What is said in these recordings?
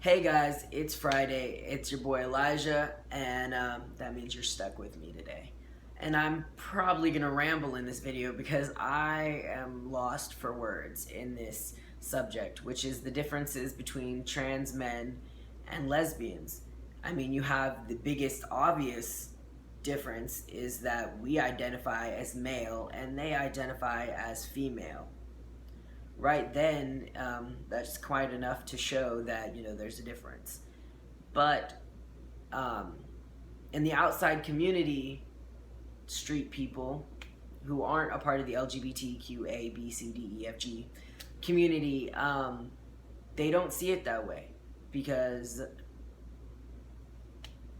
Hey guys, it's Friday. It's your boy Elijah, and that means you're stuck with me today. And I'm probably gonna ramble in this video because I am lost for words in this subject, which is the differences between trans men and lesbians. I mean, you have the biggest obvious difference is that we identify as male and they identify as female. Right then, that's quite enough to show that there's a difference. But um, in the outside community, street people who aren't a part of the LGBTQA B C D E F G community, they don't see it that way because,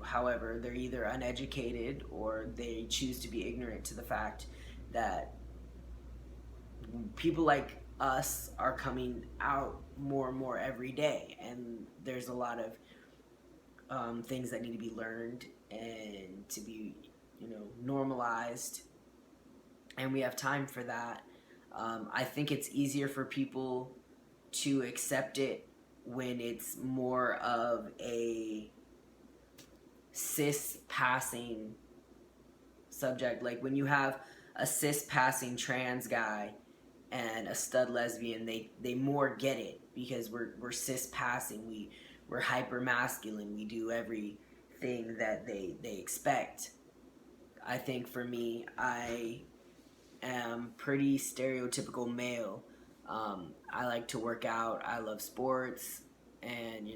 however, they're either uneducated or they choose to be ignorant to the fact that people like us are coming out more and more every day, and there's a lot of things that need to be learned and to be, normalized, and we have time for that. I think it's easier for people to accept it when it's more of a cis passing subject. Like when you have a cis passing trans guy and a stud lesbian, they more get it because we're cis passing. We're hyper masculine. We do everything that they expect. I think for me, I am pretty stereotypical male. I like to work out. I love sports, and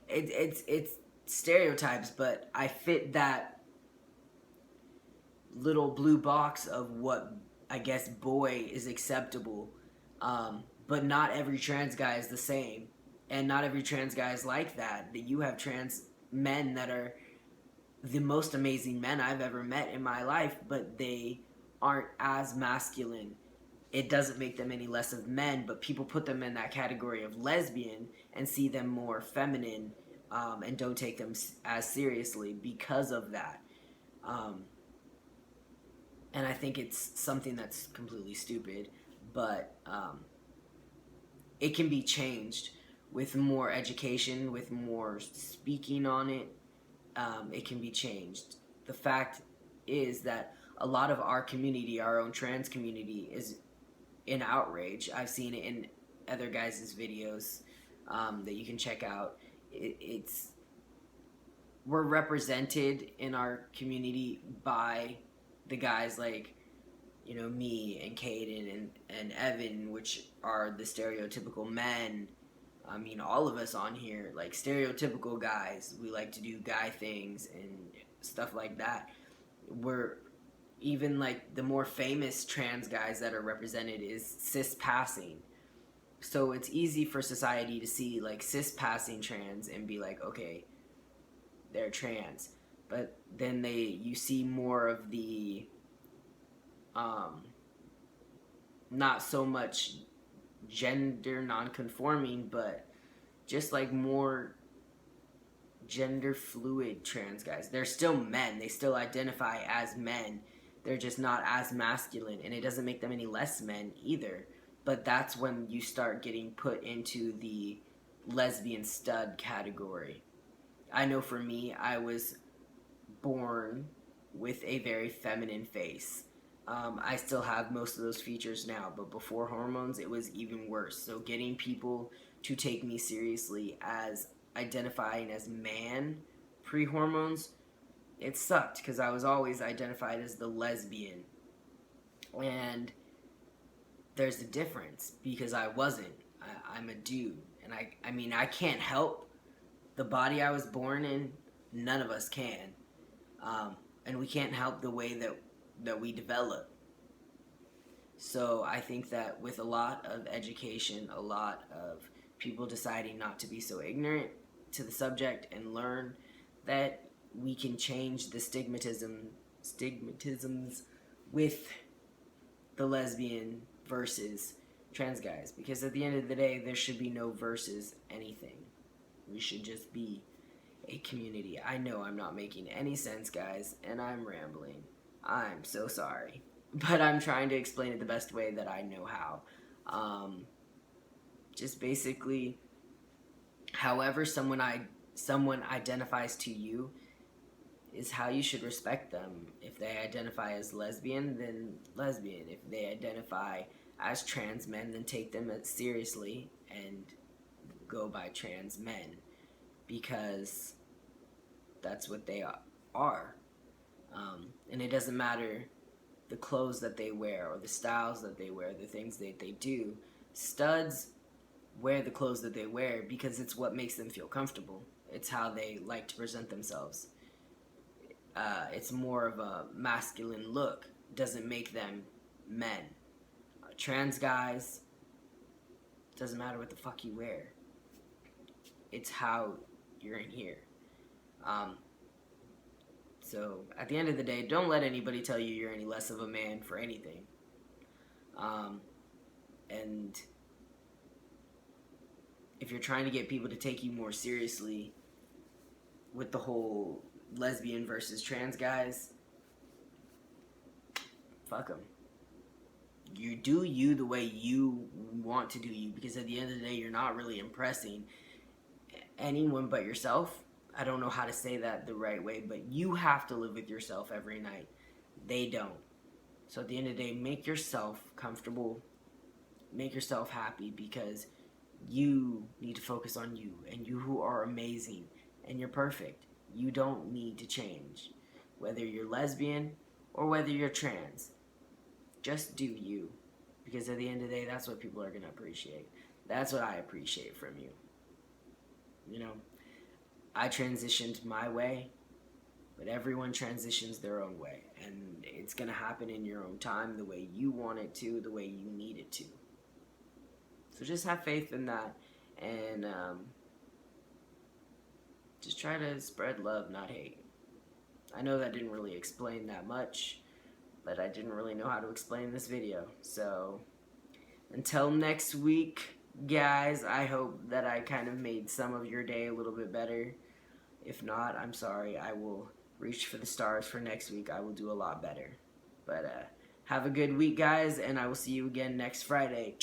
it's stereotypes, but I fit that little blue box of what I guess boy is acceptable. But not every trans guy is the same, and not every trans guy is like that. That you have trans men that are the most amazing men I've ever met in my life, but they aren't as masculine. It doesn't make them any less of men, but people put them in that category of lesbian and see them more feminine, and don't take them as seriously because of that. Um, and I think it's something that's completely stupid, but it can be changed with more education, with more speaking on it. It can be changed. The fact is that a lot of our community, our own trans community, is in outrage. I've seen it in other guys' videos that you can check out. It's we're represented in our community by the guys like me and Caden and Evan, which are the stereotypical men. I mean, all of us on here, like stereotypical guys, we like to do guy things and stuff like that. We're even like the more famous trans guys that are represented is cis passing. So it's easy for society to see like cis passing trans and be like, okay, they're trans. But then you see more of the um, not so much gender non-conforming, but just like more gender fluid trans guys. They're still men. They still identify as men. They're just not as masculine, and it doesn't make them any less men either. But that's when you start getting put into the lesbian stud category. I know for me, I was born with a very feminine face. I still have most of those features now, but before hormones, it was even worse. So getting people to take me seriously as identifying as man pre-hormones, it sucked because I was always identified as the lesbian. And there's a difference because I wasn't. I'm a dude. And I mean, I can't help the body I was born in. None of us can. And we can't help the way that we develop. So I think that with a lot of education, a lot of people deciding not to be so ignorant to the subject and learn that we can change the stigmatisms with the lesbian versus trans guys. Because at the end of the day, there should be no versus anything. We should just be a community. I know I'm not making any sense, guys, and I'm rambling. I'm so sorry. But I'm trying to explain it the best way that I know how. Just basically, However someone identifies to you is how you should respect them. If they identify as lesbian, then lesbian. If they identify as trans men, then take them seriously and go by trans men, because that's what they are. And it doesn't matter the clothes that they wear or the styles that they wear, the things that they do. Studs wear the clothes that they wear because it's what makes them feel comfortable. It's how they like to present themselves. It's more of a masculine look. Doesn't make them men. Trans guys, doesn't matter what the fuck you wear. It's how you're in here. So at the end of the day, don't let anybody tell you you're any less of a man for anything. And if you're trying to get people to take you more seriously with the whole lesbian versus trans guys, fuck them. You do you the way you want to do you, because at the end of the day, you're not really impressing anyone but yourself. I don't know how to say that the right way, but you have to live with yourself every night. They don't. So at the end of the day, make yourself comfortable, make yourself happy, because you need to focus on you, and you who are amazing, and you're perfect. You don't need to change, whether you're lesbian or whether you're trans. Just do you, because at the end of the day, that's what people are going to appreciate. That's what I appreciate from you. You know, I transitioned my way, but everyone transitions their own way, and it's going to happen in your own time, the way you want it to, the way you need it to. So just have faith in that, and just try to spread love, not hate. I know that didn't really explain that much, but I didn't really know how to explain this video. So until next week, guys, I hope that I kind of made some of your day a little bit better. If not, I'm sorry. I will reach for the stars for next week. I will do a lot better. But have a good week, guys, and I will see you again next Friday.